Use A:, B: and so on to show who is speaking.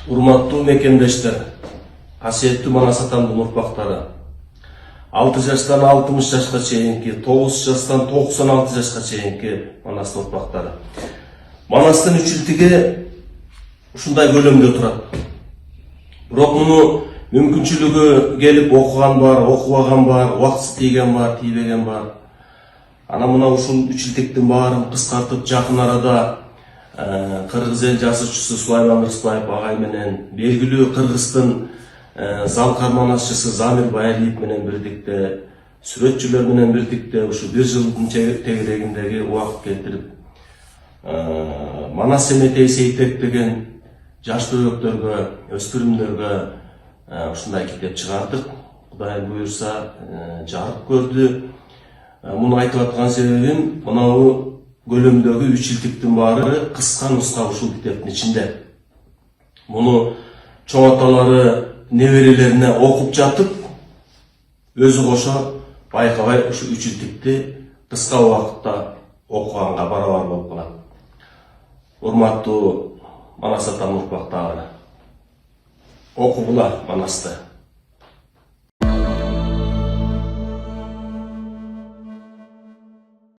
A: Урматтуу мекендештер, касиеттүү Манас атамдын урпактары, 6 жаштан 60 жашка чейинки, 9 жаштан 96 жашка чейинки Манастын урпактары. Манастын үчүлтүгү ушундай көлөмдө турат. Бирок муну мүмкүнчүлүгү келип окуган бар, окубаган бар, убактысы тийген бар, тийбеген бар. Ана мына ушул үчүлтүктүн баарын кыскартып жакын арада Кыргыз эл жазуучусу Сулайман Рыспаев агай менен, белгилүү Кыргыздын залкар манасчысы Замир Баялиев менен бирдикте, сүрөтчүлөр менен бирдикте ушу 1 жылдын тегерегиндеги убакыт кетирип, Манас Эметей Сейтек деген жаш төбөктөргө, өспүрүмдөргө ушундай китеп чыгардык. Кудай буюрса жарык көрдү. Муну айтып аткан себебим, мынау көлөмдөгү үчүлтүктүн баары кыска нуска ушул китептин ичинде. Муну чоң аталары неберелерине окуп жатып, өзү кошо байкабай ушу үчүлтүктү кыска убакытта окуганга барабар болуп калат. Урматтуу Манас атамдын урпактары, окугула Манасты.